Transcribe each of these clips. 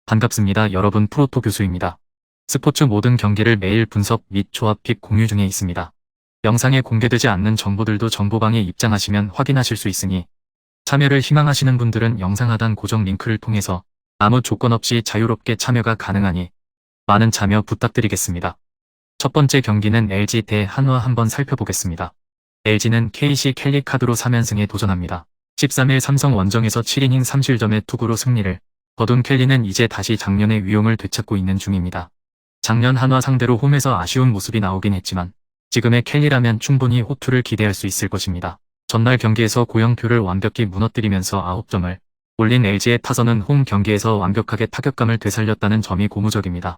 반갑습니다. 여러분, 프로토 교수입니다. 스포츠 모든 경기를 매일 분석 및 조합 픽 공유 중에 있습니다. 영상에 공개되지 않는 정보들도 정보방에 입장하시면 확인하실 수 있으니 참여를 희망하시는 분들은 영상 하단 고정 링크를 통해서 아무 조건 없이 자유롭게 참여가 가능하니 많은 참여 부탁드리겠습니다. 첫 번째 경기는 LG 대 한화 한번 살펴보겠습니다. LG는 KC 켈리 카드로 3연승에 도전합니다. 13일 삼성 원정에서 7이닝 3실점의 투구로 승리를 거둔 켈리는 이제 다시 작년의 위용을 되찾고 있는 중입니다. 작년 한화 상대로 홈에서 아쉬운 모습이 나오긴 했지만 지금의 켈리라면 충분히 호투를 기대할 수 있을 것입니다. 전날 경기에서 고영표를 완벽히 무너뜨리면서 9점을 올린 LG의 타선은 홈 경기에서 완벽하게 타격감을 되살렸다는 점이 고무적입니다.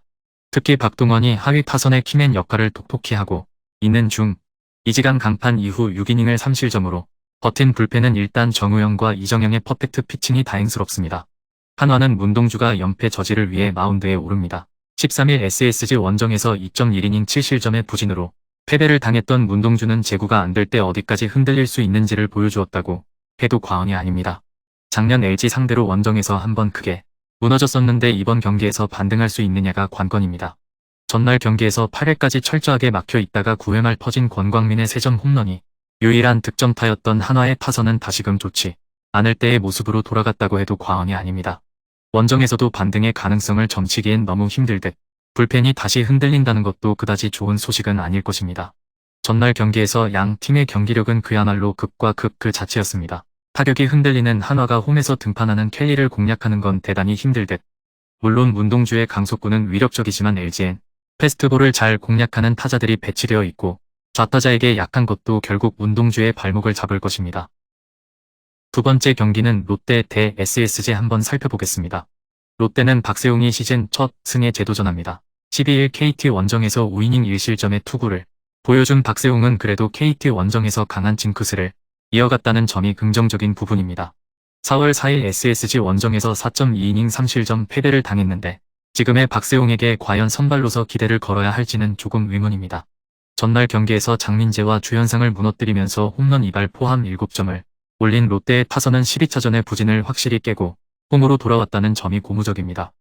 특히 박동원이 하위 타선의 키맨 역할을 톡톡히 하고 있는 중 2지간 강판 이후 6이닝을 3실점으로 버틴 불펜은 일단 정우영과 이정영의 퍼펙트 피칭이 다행스럽습니다. 한화는 문동주가 연패 저지를 위해 마운드에 오릅니다. 13일 SSG 원정에서 2.1이닝 7실점의 부진으로 패배를 당했던 문동주는 제구가 안 될 때 어디까지 흔들릴 수 있는지를 보여주었다고 해도 과언이 아닙니다. 작년 LG 상대로 원정에서 한번 크게 무너졌었는데 이번 경기에서 반등할 수 있느냐가 관건입니다. 전날 경기에서 8회까지 철저하게 막혀 있다가 9회 말 터진 권광민의 3점 홈런이 유일한 득점타였던 한화의 타선은 다시금 좋지 않을 때의 모습으로 돌아갔다고 해도 과언이 아닙니다. 원정에서도 반등의 가능성을 점치기엔 너무 힘들 듯 불펜이 다시 흔들린다는 것도 그다지 좋은 소식은 아닐 것입니다. 전날 경기에서 양 팀의 경기력은 그야말로 극과 극 그 자체였습니다. 타격이 흔들리는 한화가 홈에서 등판하는 켈리를 공략하는 건 대단히 힘들 듯. 물론 문동주의 강속구는 위력적이지만 LG엔 패스트볼을 잘 공략하는 타자들이 배치되어 있고 좌타자에게 약한 것도 결국 문동주의 발목을 잡을 것입니다. 두 번째 경기는 롯데 대 SSG 한번 살펴보겠습니다. 롯데는 박세웅이 시즌 첫 승에 재도전합니다. 12일 KT 원정에서 5이닝 1실점의 투구를 보여준 박세웅은 그래도 KT 원정에서 강한 징크스를 이어갔다는 점이 긍정적인 부분입니다. 4월 4일 SSG 원정에서 4.2이닝 3실점 패배를 당했는데 지금의 박세웅에게 과연 선발로서 기대를 걸어야 할지는 조금 의문입니다. 전날 경기에서 장민재와 주현상을 무너뜨리면서 홈런 2발 포함 7점을 올린 롯데의 타선은 12차전의 부진을 확실히 깨고 홈으로 돌아왔다는 점이 고무적입니다.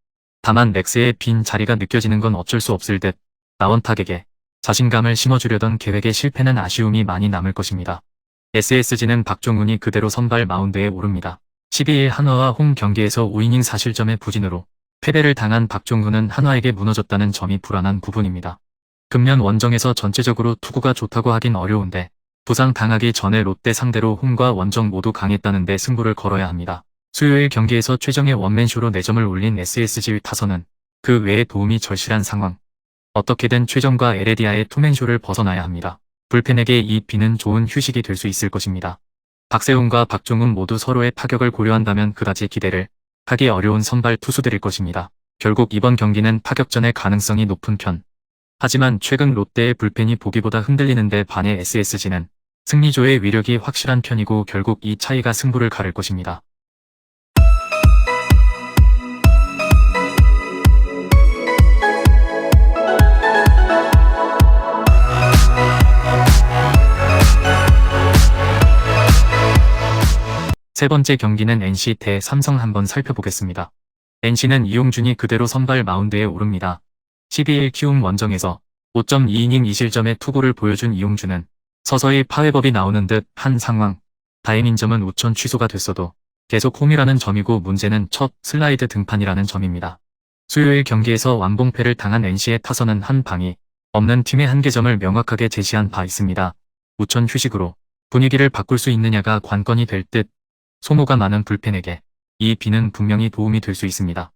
다만 렉스의 빈 자리가 느껴지는 건 어쩔 수 없을 듯 나원 타격에 자신감을 심어주려던 계획의 실패는 아쉬움이 많이 남을 것입니다. SSG는 박종훈이 그대로 선발 마운드에 오릅니다. 12일 한화와 홈 경기에서 5이닝 4실점의 부진으로 패배를 당한 박종훈은 한화에게 무너졌다는 점이 불안한 부분입니다. 금년 원정에서 전체적으로 투구가 좋다고 하긴 어려운데 부상 당하기 전에 롯데 상대로 홈과 원정 모두 강했다는데 승부를 걸어야 합니다. 수요일 경기에서 최정의 원맨쇼로 4점을 올린 SSG 타선은 그 외에 도움이 절실한 상황. 어떻게든 최정과 에레디아의 투맨쇼를 벗어나야 합니다. 불펜에게 이 비는 좋은 휴식이 될 수 있을 것입니다. 박세웅과 박종훈 모두 서로의 타격을 고려한다면 그다지 기대를 하기 어려운 선발 투수들일 것입니다. 결국 이번 경기는 타격전의 가능성이 높은 편. 하지만 최근 롯데의 불펜이 보기보다 흔들리는데 반해 SSG는 승리조의 위력이 확실한 편이고 결국 이 차이가 승부를 가를 것입니다. 세 번째 경기는 NC 대 삼성 한번 살펴보겠습니다. NC는 이용준이 그대로 선발 마운드에 오릅니다. 12일 키움 원정에서 5.2이닝 2실점의 투구를 보여준 이용준은 서서히 파회법이 나오는 듯 한 상황. 다행인 점은 우천 취소가 됐어도 계속 홈이라는 점이고 문제는 첫 슬라이드 등판이라는 점입니다. 수요일 경기에서 완봉패를 당한 NC의 타선은 한 방이 없는 팀의 한계점을 명확하게 제시한 바 있습니다. 우천 휴식으로 분위기를 바꿀 수 있느냐가 관건이 될 듯. 소모가 많은 불펜에게 이 비는 분명히 도움이 될 수 있습니다.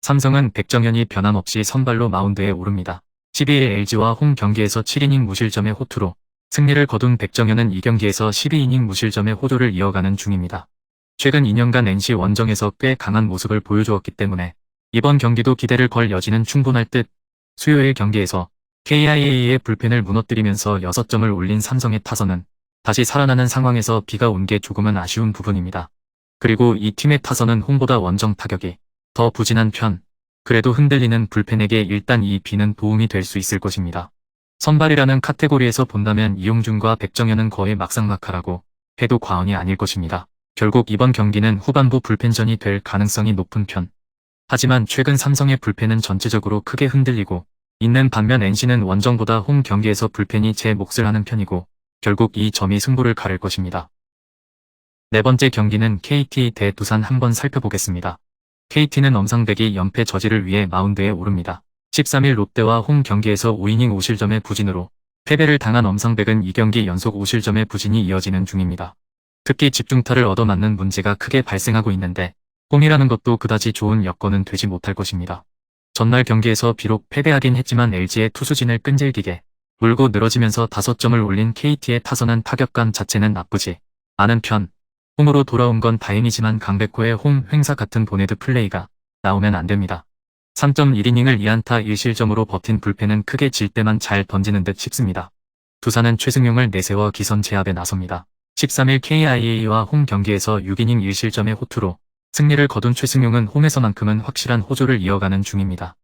삼성은 백정현이 변함없이 선발로 마운드에 오릅니다. 12일 LG와 홈 경기에서 7이닝 무실점의 호투로 승리를 거둔 백정현은 이 경기에서 12이닝 무실점의 호조를 이어가는 중입니다. 최근 2년간 NC 원정에서 꽤 강한 모습을 보여주었기 때문에 이번 경기도 기대를 걸 여지는 충분할 듯. 수요일 경기에서 KIA의 불펜을 무너뜨리면서 6점을 올린 삼성의 타선은 다시 살아나는 상황에서 비가 온 게 조금은 아쉬운 부분입니다. 그리고 이 팀의 타선은 홈보다 원정 타격이 더 부진한 편. 그래도 흔들리는 불펜에게 일단 이 비는 도움이 될 수 있을 것입니다. 선발이라는 카테고리에서 본다면 이용준과 백정현은 거의 막상막하라고 해도 과언이 아닐 것입니다. 결국 이번 경기는 후반부 불펜전이 될 가능성이 높은 편. 하지만 최근 삼성의 불펜은 전체적으로 크게 흔들리고 있는 반면 NC는 원정보다 홈 경기에서 불펜이 제 몫을 하는 편이고 결국 이 점이 승부를 가릴 것입니다. 네 번째 경기는 KT 대 두산 한번 살펴보겠습니다. KT는 엄상백이 연패 저지를 위해 마운드에 오릅니다. 13일 롯데와 홈 경기에서 5이닝 5실점의 부진으로 패배를 당한 엄상백은 2경기 연속 5실점의 부진이 이어지는 중입니다. 특히 집중타를 얻어맞는 문제가 크게 발생하고 있는데 홈이라는 것도 그다지 좋은 여건은 되지 못할 것입니다. 전날 경기에서 비록 패배하긴 했지만 LG의 투수진을 끈질기게 물고 늘어지면서 5점을 올린 KT의 타선한 타격감 자체는 나쁘지 않은 편. 홈으로 돌아온 건 다행이지만 강백호의 홈 횡사 같은 보네드 플레이가 나오면 안 됩니다. 3.1이닝을 2안타 1실점으로 버틴 불펜은 크게 질 때만 잘 던지는 듯 싶습니다. 두산은 최승용을 내세워 기선 제압에 나섭니다. 13일 KIA와 홈 경기에서 6이닝 1실점의 호투로 승리를 거둔 최승용은 홈에서만큼은 확실한 호조를 이어가는 중입니다.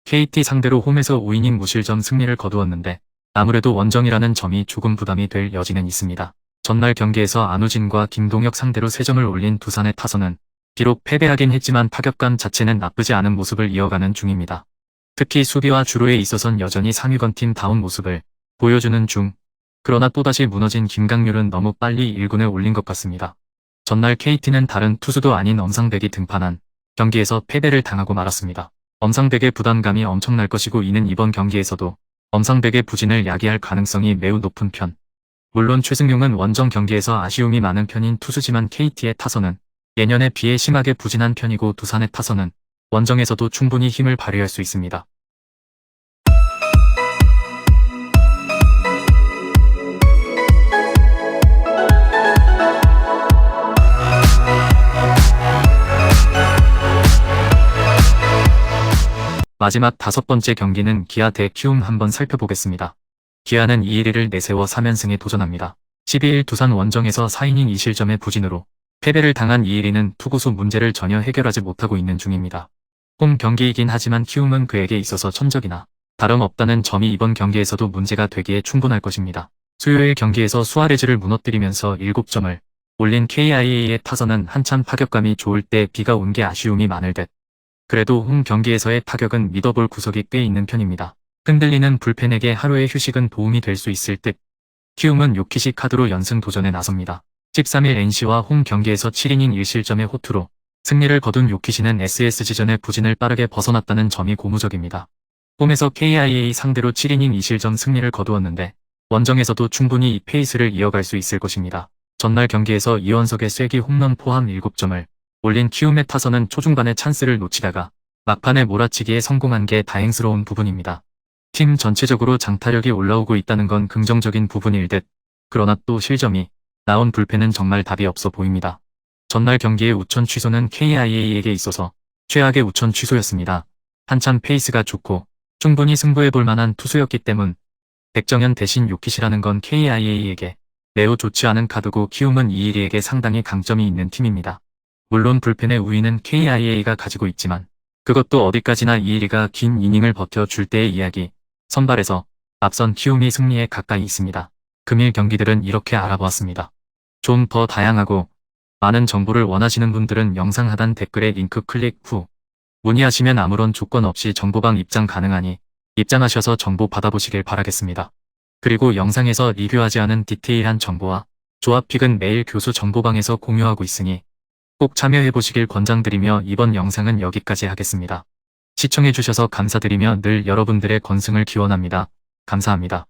KT 상대로 홈에서 5이닝 무실점 승리를 거두었는데 아무래도 원정이라는 점이 조금 부담이 될 여지는 있습니다. 전날 경기에서 안우진과 김동혁 상대로 3점을 올린 두산의 타선은 비록 패배하긴 했지만 타격감 자체는 나쁘지 않은 모습을 이어가는 중입니다. 특히 수비와 주루에 있어선 여전히 상위권 팀다운 모습을 보여주는 중. 그러나 또다시 무너진 김강률은 너무 빨리 1군에 올린 것 같습니다. 전날 KT는 다른 투수도 아닌 엄상백이 등판한 경기에서 패배를 당하고 말았습니다. 엄상백의 부담감이 엄청날 것이고 이는 이번 경기에서도 엄상백의 부진을 야기할 가능성이 매우 높은 편. 물론 최승용은 원정 경기에서 아쉬움이 많은 편인 투수지만 KT의 타선은 예년에 비해 심하게 부진한 편이고 두산의 타선은 원정에서도 충분히 힘을 발휘할 수 있습니다. 마지막 5번째 경기는 기아 대 키움 한번 살펴보겠습니다. 기아는 2-1을 내세워 3연승에 도전합니다. 12일 두산 원정에서 4이닝 2실점의 부진으로 패배를 당한 2-1는 투구수 문제를 전혀 해결하지 못하고 있는 중입니다. 홈 경기이긴 하지만 키움은 그에게 있어서 천적이나 다름없다는 점이 이번 경기에서도 문제가 되기에 충분할 것입니다. 수요일 경기에서 수아레즈를 무너뜨리면서 7점을 올린 KIA의 타선은 한참 타격감이 좋을 때 비가 온 게 아쉬움이 많을 듯. 그래도 홈 경기에서의 타격은 믿어볼 구석이 꽤 있는 편입니다. 흔들리는 불펜에게 하루의 휴식은 도움이 될 수 있을 듯. 키움은 요키시 카드로 연승 도전에 나섭니다. 13일 NC와 홈 경기에서 7이닝 1실점의 호투로 승리를 거둔 요키시는 SSG전의 부진을 빠르게 벗어났다는 점이 고무적입니다. 홈에서 KIA 상대로 7이닝 2실점 승리를 거두었는데 원정에서도 충분히 이 페이스를 이어갈 수 있을 것입니다. 전날 경기에서 이원석의 쐐기 홈런 포함 7점을 올린 키움의 타선은 초중반에 찬스를 놓치다가 막판에 몰아치기에 성공한 게 다행스러운 부분입니다. 팀 전체적으로 장타력이 올라오고 있다는 건 긍정적인 부분일 듯. 그러나 또 실점이 나온 불펜은 정말 답이 없어 보입니다. 전날 경기의 우천 취소는 KIA에게 있어서 최악의 우천 취소였습니다. 한참 페이스가 좋고 충분히 승부해볼 만한 투수였기 때문 백정현 대신 요키시라는 건 KIA에게 매우 좋지 않은 카드고 키움은 이일이에게 상당히 강점이 있는 팀입니다. 물론 불펜의 우위는 KIA가 가지고 있지만 그것도 어디까지나 이일이가 긴 이닝을 버텨줄 때의 이야기. 선발에서 앞선 키움이 승리에 가까이 있습니다. 금일 경기들은 이렇게 알아보았습니다. 좀 더 다양하고 많은 정보를 원하시는 분들은 영상 하단 댓글에 링크 클릭 후 문의하시면 아무런 조건 없이 정보방 입장 가능하니 입장하셔서 정보 받아보시길 바라겠습니다. 그리고 영상에서 리뷰하지 않은 디테일한 정보와 조합픽은 매일 교수 정보방에서 공유하고 있으니 꼭 참여해보시길 권장드리며 이번 영상은 여기까지 하겠습니다. 시청해주셔서 감사드리며 늘 여러분들의 건승을 기원합니다. 감사합니다.